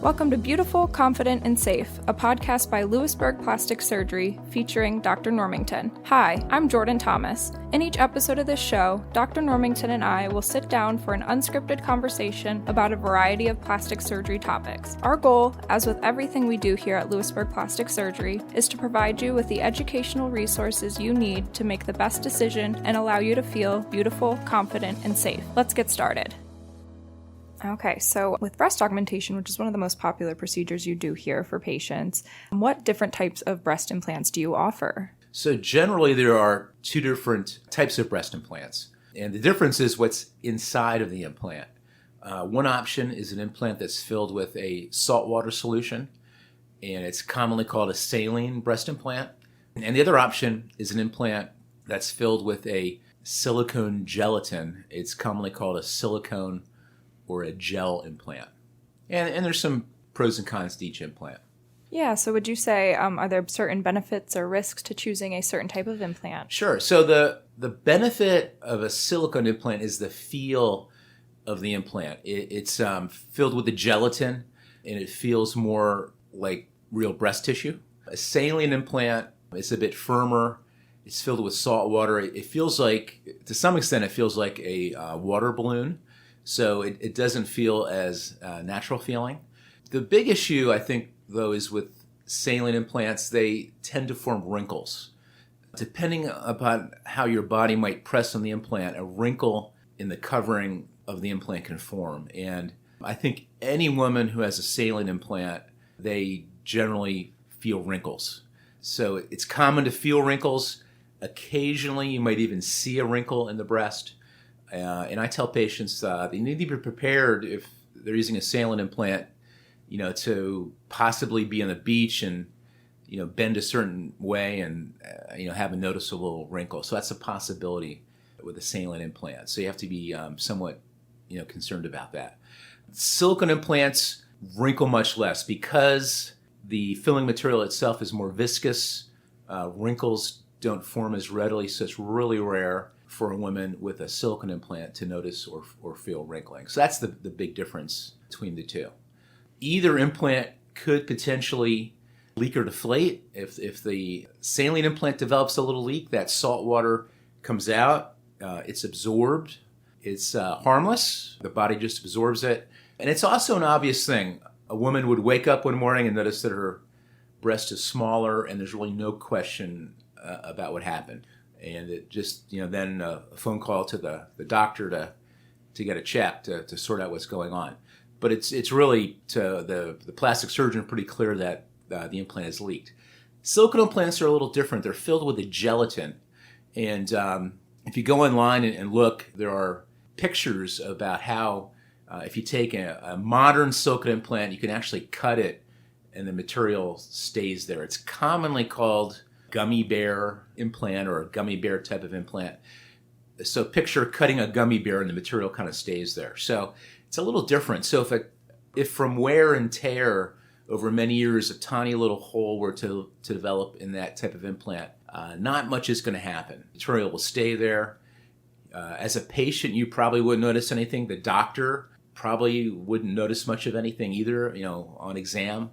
Welcome to Beautiful, Confident, and Safe, a podcast by Lewisburg Plastic Surgery featuring Dr. Normington. Hi, I'm Jordan Thomas. In each episode of this show, Dr. Normington and I will sit down for an unscripted conversation about a variety of plastic surgery topics. Our goal, as with everything we do here at Lewisburg Plastic Surgery, is to provide you with the educational resources you need to make the best decision and allow you to feel beautiful, confident, and safe. Let's get started. Okay, so with breast augmentation, which is one of the most popular procedures you do here for patients, what different types of breast implants do you offer? So generally there are two different types of breast implants, and the difference is what's inside of the implant. One option is an implant that's filled with a saltwater solution, and it's commonly called a saline breast implant. And the other option is an implant that's filled with a silicone gelatin. It's commonly called a silicone or a gel implant. And there's some pros and cons to each implant. Yeah, so would you say, are there certain benefits or risks to choosing a certain type of implant? Sure. So the benefit of a silicone implant is the feel of the implant. It's filled with the gelatin, and it feels more like real breast tissue. A saline implant is a bit firmer. It's filled with salt water. It feels like, to some extent, it feels like a water balloon. So it doesn't feel as natural feeling. The big issue, I think, though, is with saline implants, they tend to form wrinkles. Depending upon how your body might press on the implant, a wrinkle in the covering of the implant can form. And I think any woman who has a saline implant, they generally feel wrinkles. So it's common to feel wrinkles. Occasionally, you might even see a wrinkle in the breast. And I tell patients they need to be prepared if they're using a saline implant, to possibly be on the beach and, bend a certain way and, have a noticeable wrinkle. So that's a possibility with a saline implant. So you have to be somewhat, concerned about that. Silicone implants wrinkle much less because the filling material itself is more viscous. Wrinkles don't form as readily, so it's really rare for a woman with a silicone implant to notice or feel wrinkling. So that's the big difference between the two. Either implant could potentially leak or deflate. If the saline implant develops a little leak, that salt water comes out, it's absorbed, it's harmless, the body just absorbs it. And it's also an obvious thing. A woman would wake up one morning and notice that her breast is smaller, and there's really no question about what happened. And it just, then a phone call to the doctor to get a check to sort out what's going on. But it's really, to the plastic surgeon, pretty clear that the implant is leaked. Silicone implants are a little different. They're filled with a gelatin. And if you go online and look, there are pictures about how if you take a modern silicone implant, you can actually cut it and the material stays there. It's commonly called gummy bear implant or a gummy bear type of implant. So picture cutting a gummy bear and the material kind of stays there. So it's a little different. So if from wear and tear over many years a tiny little hole were to develop in that type of implant, not much is going to happen. The material will stay there. As a patient, you probably wouldn't notice anything. The doctor probably wouldn't notice much of anything either, on exam.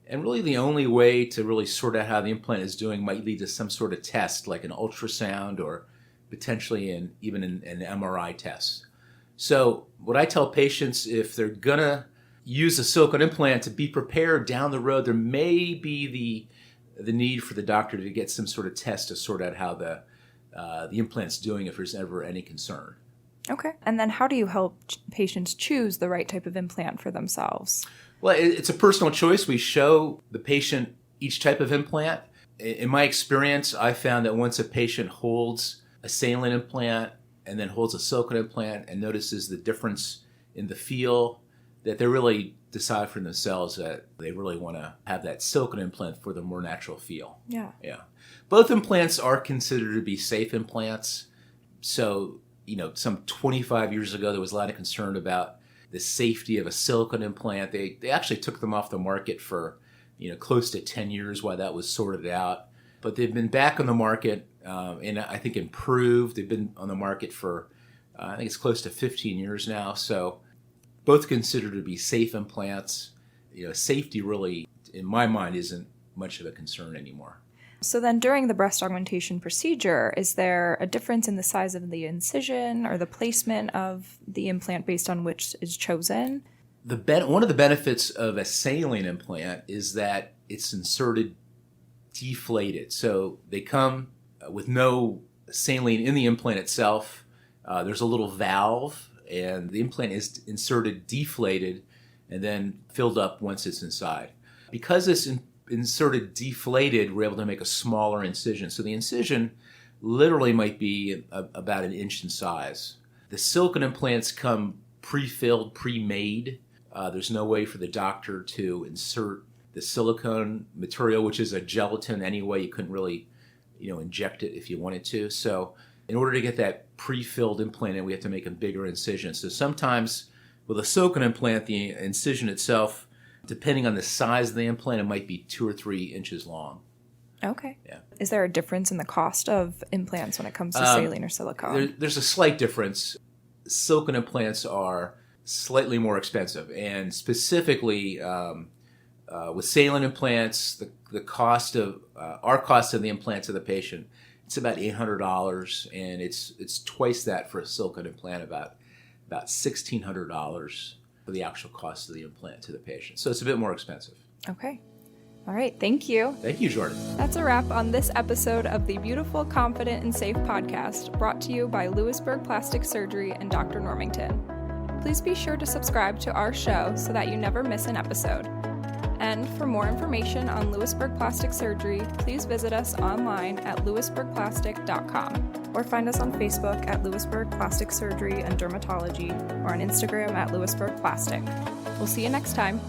And really the only way to really sort out how the implant is doing might lead to some sort of test, like an ultrasound or potentially even an MRI test. So what I tell patients, if they're going to use a silicone implant, to be prepared down the road, there may be the need for the doctor to get some sort of test to sort out how the implant's doing if there's ever any concern. Okay. And then how do you help patients choose the right type of implant for themselves? Well, it's a personal choice. We show the patient each type of implant. In my experience, I found that once a patient holds a saline implant and then holds a silicone implant and notices the difference in the feel, that they really decide for themselves that they really want to have that silicone implant for the more natural feel. Yeah. Both implants are considered to be safe implants. So, some 25 years ago, there was a lot of concern about the safety of a silicone implant. They actually took them off the market for, close to 10 years while that was sorted out. But they've been back on the market and I think improved. They've been on the market for, I think it's close to 15 years now. So both considered to be safe implants. safety really, in my mind, isn't much of a concern anymore. So then during the breast augmentation procedure, is there a difference in the size of the incision or the placement of the implant based on which is chosen? One of the benefits of a saline implant is that it's inserted deflated. So they come with no saline in the implant itself. There's a little valve, and the implant is inserted deflated and then filled up once it's inside. Because it's inserted deflated, we're able to make a smaller incision. So the incision literally might be about 1 inch in size. The silicone implants come pre-filled, pre-made. There's no way for the doctor to insert the silicone material, which is a gelatin anyway. You couldn't really, inject it if you wanted to. So in order to get that pre-filled implant in, we have to make a bigger incision. So sometimes with a silicone implant, the incision itself, depending on the size of the implant, it might be 2 or 3 inches long. Okay. Yeah. Is there a difference in the cost of implants when it comes to saline or silicone? There's a slight difference. Silicone implants are slightly more expensive, and specifically with saline implants, the cost of our cost of the implant to the patient, it's about $800, and it's twice that for a silicone implant, about $1,600 for the actual cost of the implant to the patient. So it's a bit more expensive. Okay. All right. Thank you. Thank you, Jordan. That's a wrap on this episode of the Beautiful, Confident, and Safe podcast, brought to you by Lewisburg Plastic Surgery and Dr. Normington. Please be sure to subscribe to our show so that you never miss an episode. And for more information on Lewisburg Plastic Surgery, please visit us online at lewisburgplastic.com or find us on Facebook at Lewisburg Plastic Surgery and Dermatology or on Instagram at Lewisburg Plastic. We'll see you next time.